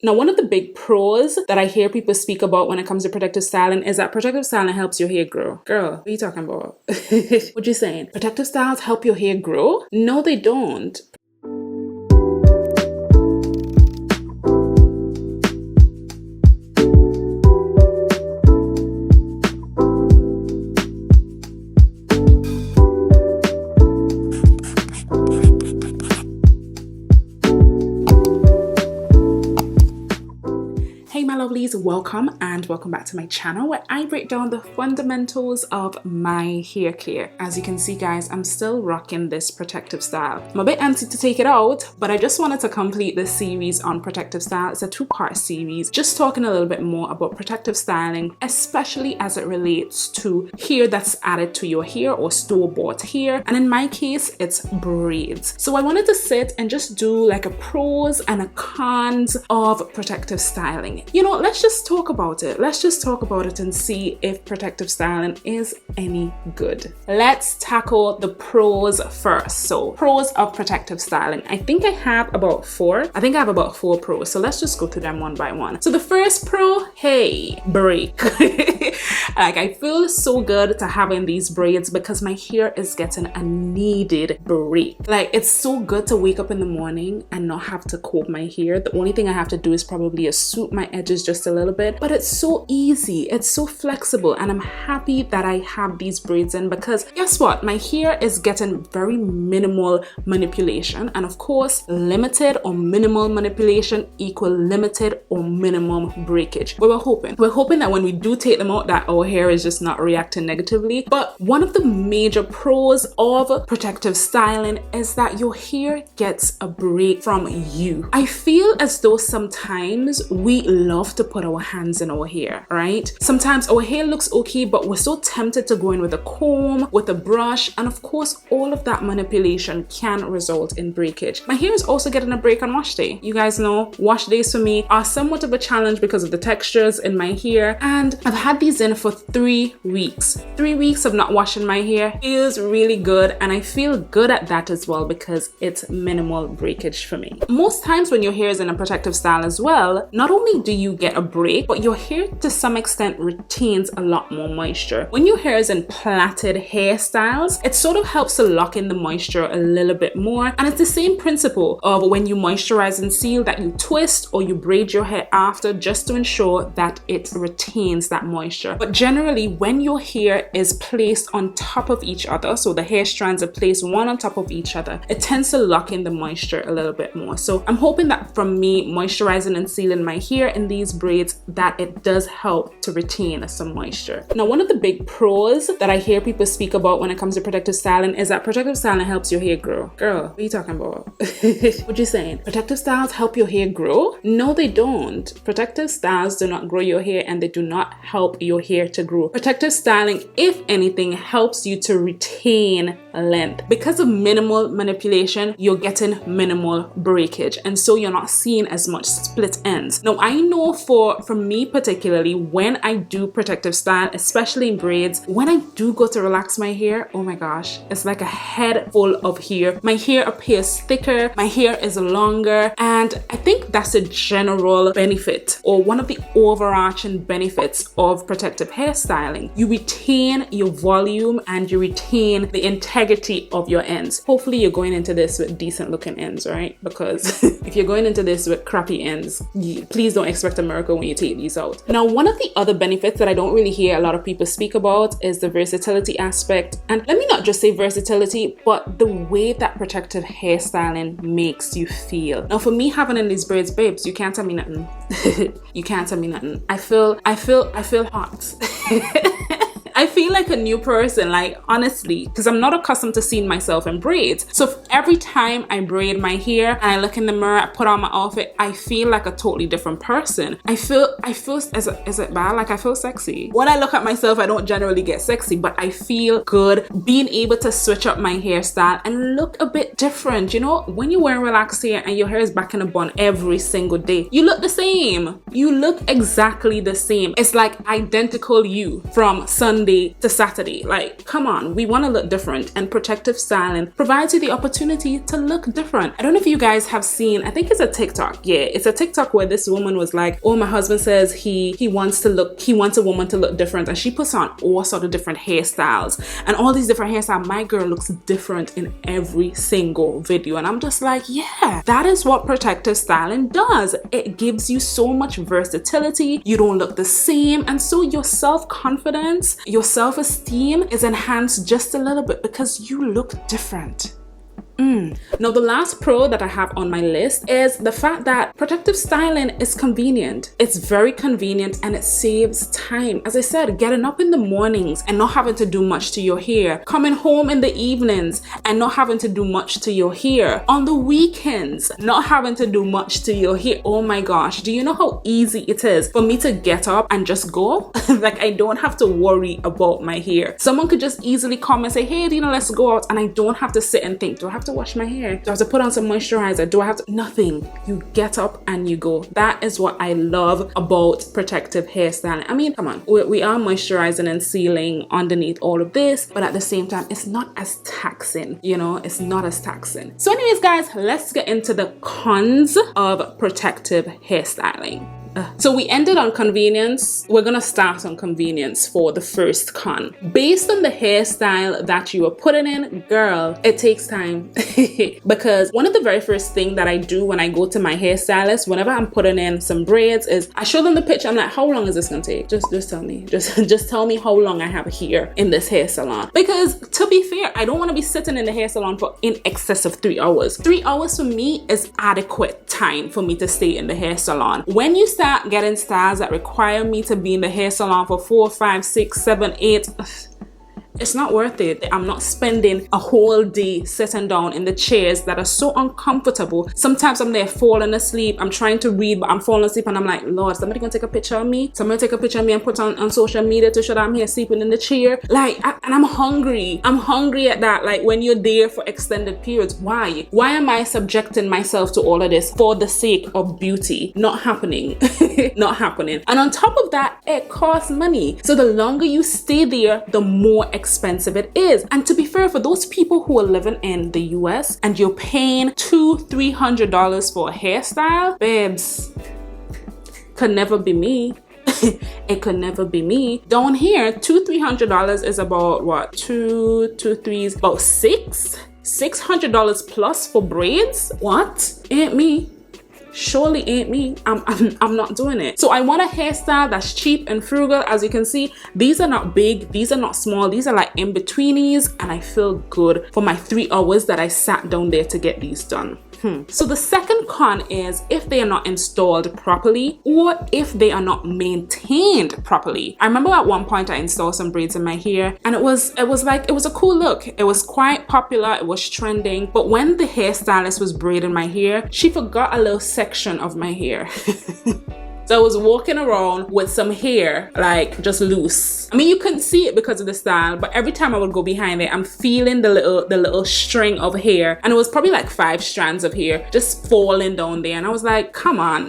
Now, one of the big pros that I hear people speak about when it comes to protective styling is that protective styling helps your hair grow. Girl, what are you talking about? What you saying? Protective styles help your hair grow? No, they don't. Hey my lovelies, welcome back to my channel where I break down the fundamentals of my hair care. As you can see guys, I'm still rocking this protective style. I'm a bit antsy to take it out, but I just wanted to complete this series on protective style. It's a two-part series, just talking a little bit more about protective styling, especially as it relates to hair that's added to your hair or store-bought hair. And in my case, it's braids. So I wanted to sit and just do like a pros and a cons of protective styling. You know, let's just talk about it. Let's just talk about it and see if protective styling is any good. Let's tackle the pros first. So pros of protective styling. I think I have about four. I think I have about 4 pros. So let's just go through them one by one. So the first pro, hey, break. Like I feel so good to having these braids because my hair is getting a needed break. Like it's so good to wake up in the morning and not have to comb my hair. The only thing I have to do is probably swoop my edges just a little bit, but it's so easy, it's so flexible, and I'm happy that I have these braids in because guess what, my hair is getting very minimal manipulation, and of course limited or minimal manipulation equal limited or minimum breakage. But we're hoping that when we do take them out that our hair is just not reacting negatively. But one of the major pros of protective styling is that your hair gets a break from you. I feel as though sometimes we love to put our hands in our hair, right? Sometimes our hair looks okay, but we're so tempted to go in with a comb, with a brush, and of course all of that manipulation can result in breakage. My hair is also getting a break on wash day. You guys know wash days for me are somewhat of a challenge because of the textures in my hair, and I've had these in for 3 weeks. 3 weeks of not washing my hair feels really good, and I feel good at that as well because it's minimal breakage for me. Most times when your hair is in a protective style as well, not only do you get a break, but your hair to some extent retains a lot more moisture. When your hair is in plaited hairstyles, it sort of helps to lock in the moisture a little bit more, and it's the same principle of when you moisturize and seal that you twist or you braid your hair after just to ensure that it retains that moisture. But generally when your hair is placed on top of each other, so the hair strands are placed one on top of each other, it tends to lock in the moisture a little bit more. So I'm hoping that from me moisturizing and sealing my hair in these braids that it does help to retain some moisture. Now, one of the big pros that I hear people speak about when it comes to protective styling is that protective styling helps your hair grow. Girl, what are you talking about? What you saying? Protective styles help your hair grow? No, they don't. Protective styles do not grow your hair, and they do not help your hair to grow. Protective styling, if anything, helps you to retain length. Because of minimal manipulation, you're getting minimal breakage, and so you're not seeing as much split ends. Now, I know for me particularly, when I do protective style, especially in braids, when I do go to relax my hair, oh my gosh, it's like a head full of hair. My hair appears thicker, my hair is longer, and I think that's a general benefit or one of the overarching benefits of protective hairstyling. You retain your volume and you retain the integrity of your ends. Hopefully you're going into this with decent looking ends, right? Because if you're going into this with crappy ends, please don't expect a miracle when you take these out. Now, one of the other benefits that I don't really hear a lot of people speak about is the versatility aspect. And let me not just say versatility, but the way that protective hairstyling makes you feel. Now, for me having in these braids, babes, you can't tell me nothing. You can't tell me nothing. I feel hot. I feel like a new person, like honestly, because I'm not accustomed to seeing myself in braids. So every time I braid my hair and I look in the mirror, I put on my outfit, I feel like a totally different person. I feel, is it bad? Like I feel sexy. When I look at myself, I don't generally get sexy, but I feel good being able to switch up my hairstyle and look a bit different. You know, when you're wearing relaxed hair and your hair is back in a bun every single day, you look the same. You look exactly the same. It's like identical you from Sunday Monday to Saturday. Like, come on, we want to look different, and protective styling provides you the opportunity to look different. I don't know if you guys have seen, I think it's a TikTok. Yeah, it's a TikTok where this woman was like, oh, my husband says he wants a woman to look different, and she puts on all sort of different hairstyles and all these different hairstyles. My girl looks different in every single video, and I'm just like, yeah, that is what protective styling does. It gives you so much versatility. You don't look the same, and so your self-confidence, your self-esteem is enhanced just a little bit because you look different. Now, the last pro that I have on my list is the fact that protective styling is convenient. It's very convenient and it saves time. As I said, getting up in the mornings and not having to do much to your hair, coming home in the evenings and not having to do much to your hair, on the weekends, not having to do much to your hair. Oh my gosh, do you know how easy it is for me to get up and just go? Like, I don't have to worry about my hair. Someone could just easily come and say, hey, Dena, let's go out, and I don't have to sit and think, do I have to wash my hair? Do I have to put on some moisturizer? Do I have to? Nothing. You get up and you go. That is what I love about protective hairstyling. I mean, come on, we are moisturizing and sealing underneath all of this, but at the same time, it's not as taxing, you know, it's not as taxing. So anyways, guys, let's get into the cons of protective hairstyling. So we ended on convenience. We're gonna start on convenience for the first con. Based on the hairstyle that you are putting in, girl, it takes time. Because one of the very first things that I do when I go to my hairstylist, whenever I'm putting in some braids, is I show them the picture. I'm like, how long is this gonna take? Just tell me. Just tell me how long I have here in this hair salon. Because to be fair, I don't want to be sitting in the hair salon for in excess of 3 hours. 3 hours for me is adequate time for me to stay in the hair salon. When you start getting styles that require me to be in the hair salon for 4, 5, 6, 7, 8, it's not worth it. I'm not spending a whole day sitting down in the chairs that are so uncomfortable. Sometimes I'm there falling asleep. I'm trying to read, but I'm falling asleep, and I'm like, Lord, somebody gonna take a picture of me? Somebody take a picture of me and put on social media to show that I'm here sleeping in the chair? Like, and I'm hungry. I'm hungry at that. Like, when you're there for extended periods, why? Why am I subjecting myself to all of this for the sake of beauty? Not happening. Not happening. And on top of that, it costs money. So the longer you stay there, the more expensive it is. And to be fair, for those people who are living in the US and you're paying $200-300 for a hairstyle, babes, could never be me. It could never be me. Down here, $200-300 is about what? Two, threes, about $600 plus for braids. What? Ain't me. Surely ain't me. I'm not doing it. So I want a hairstyle that's cheap and frugal. As you can see, these are not big, these are not small, these are like in-betweenies, and I feel good for my 3 hours that I sat down there to get these done. So the second con is if they are not installed properly, or if they are not maintained properly. I remember at one point I installed some braids in my hair, and it was a cool look. It was quite popular, it was trending, but when the hairstylist was braiding my hair, she forgot a little section of my hair. So I was walking around with some hair like just loose. I mean, you couldn't see it because of the style, but every time I would go behind it, I'm feeling the little string of hair, and it was probably like 5 strands of hair just falling down there, and I was like, come on.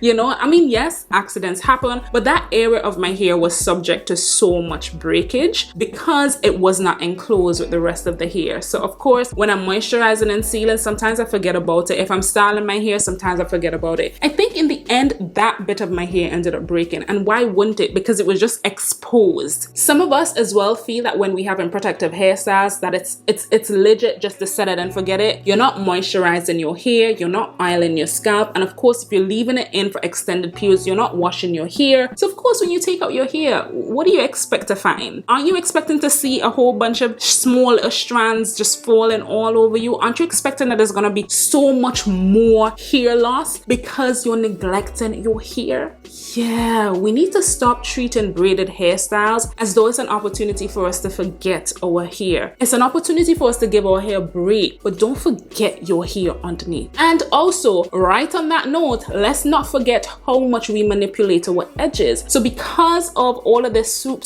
You know, I mean, yes, accidents happen, but that area of my hair was subject to so much breakage because it was not enclosed with the rest of the hair. So of course, when I'm moisturizing and sealing, sometimes I forget about it. If I'm styling my hair, sometimes I forget about it. I think in the end, that bit of my hair ended up breaking, and why wouldn't it? Because it was just exposed. Some of us as well feel that when we have protective hairstyles that it's legit just to set it and forget it. You're not moisturizing your hair, you're not oiling your scalp, and of course if you're leaving it in for extended periods, you're not washing your hair. So of course when you take out your hair, what do you expect to find? Aren't you expecting to see a whole bunch of small little strands just falling all over you? Aren't you expecting that there's gonna be so much more hair loss because you're neglecting your hair? Yeah, we need to stop treating braided hairstyles as though it's an opportunity for us to forget our hair. It's an opportunity for us to give our hair a break, but don't forget your hair underneath. And also, right on that note, let's not forget how much we manipulate our edges. So because of all of this soup,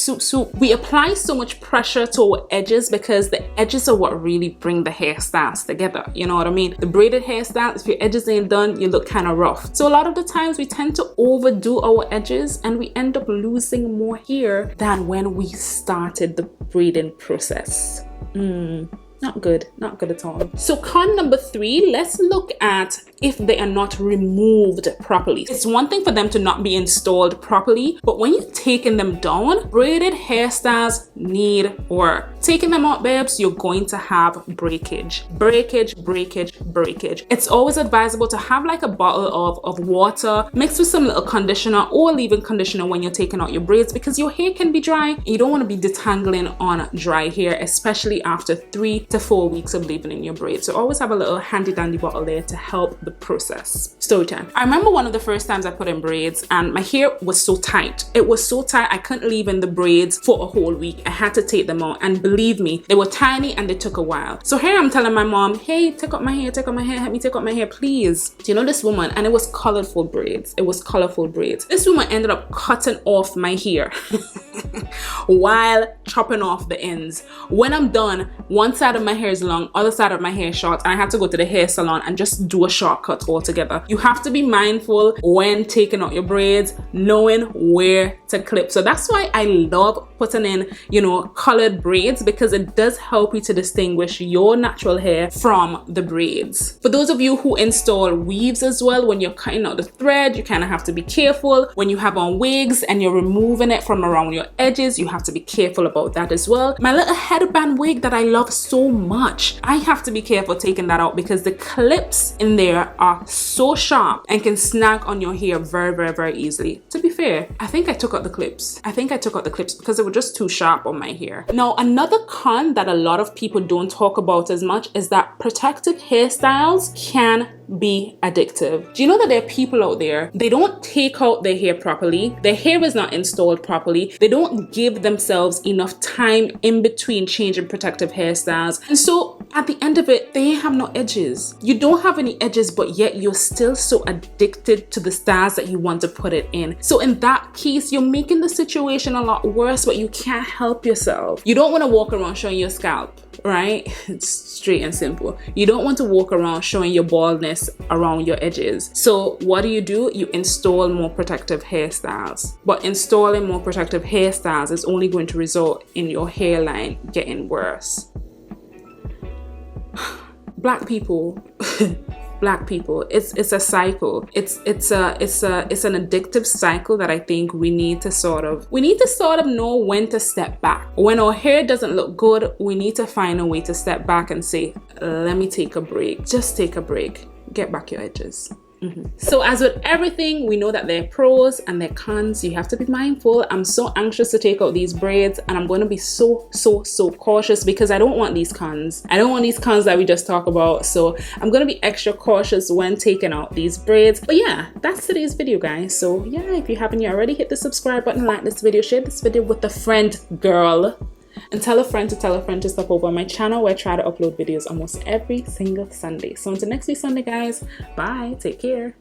we apply so much pressure to our edges because the edges are what really bring the hairstyles together. You know what I mean? The braided hairstyles, if your edges ain't done, you look kind of rough. So a lot of the time sometimes we tend to overdo our edges and we end up losing more hair than when we started the braiding process. Not good at all. So con number 3, let's look at if they are not removed properly. It's one thing for them to not be installed properly, but when you're taking them down, braided hairstyles need work. Taking them out, babes, you're going to have breakage. It's always advisable to have like a bottle of water mixed with some little conditioner or leave-in conditioner when you're taking out your braids, because your hair can be dry and you don't want to be detangling on dry hair, especially after 3 to 4 weeks of leaving in your braids. So always have a little handy dandy bottle there to help the process. Story time. I remember one of the first times I put in braids and my hair was so tight. It was so tight I couldn't leave in the braids for a whole week. I had to take them out, and believe me, they were tiny and they took a while. So here I'm telling my mom, hey, take out my hair, help me take out my hair, please. Do you know this woman? And it was colorful braids. This woman ended up cutting off my hair while chopping off the ends. When I'm done, one side of my hair is long, other side of my hair is short, and I had to go to the hair salon and just do a shortcut altogether. You have to be mindful when taking out your braids, knowing where to clip. So that's why I love putting in, you know, colored braids, because it does help you to distinguish your natural hair from the braids. For those of you who install weaves as well, when you're cutting out the thread, you kind of have to be careful. When you have on wigs and you're removing it from around your edges, you have to be careful about that as well. My little headband wig that I love so much, I have to be careful taking that out because the clips in there are so sharp and can snag on your hair very easily. To be fair, I think I took out the clips. Because they were just too sharp on my hair. Now, another con that a lot of people don't talk about as much is that protective hairstyles can be addictive. Do you know that there are people out there, they don't take out their hair properly, their hair is not installed properly, they don't give themselves enough time in between changing protective hairstyles, and so at the end of it, they have no edges. You don't have any edges, but yet you're still so addicted to the styles that you want to put it in. So in that case, you're making the situation a lot worse, but you can't help yourself. You don't want to walk around showing your scalp, right? It's straight and simple. You don't want to walk around showing your baldness around your edges. So what do? You install more protective hairstyles. But installing more protective hairstyles is only going to result in your hairline getting worse. Black people, it's a cycle. It's an addictive cycle that I think we need to sort of know when to step back. When our hair doesn't look good, we need to find a way to step back and say, let me take a break. Just take a break. Get back your edges. So as with everything, we know that there are pros and there are cons. You have to be mindful. I'm so anxious to take out these braids, and I'm going to be so cautious because I don't want these cons. I don't want these cons that we just talked about. So I'm going to be extra cautious when taking out these braids. But yeah, that's today's video, guys. So yeah, if you haven't yet already, hit the subscribe button, like this video, share this video with a friend, girl. And tell a friend to stop over on my channel where I try to upload videos almost every single Sunday. So until next week Sunday, guys, bye, take care.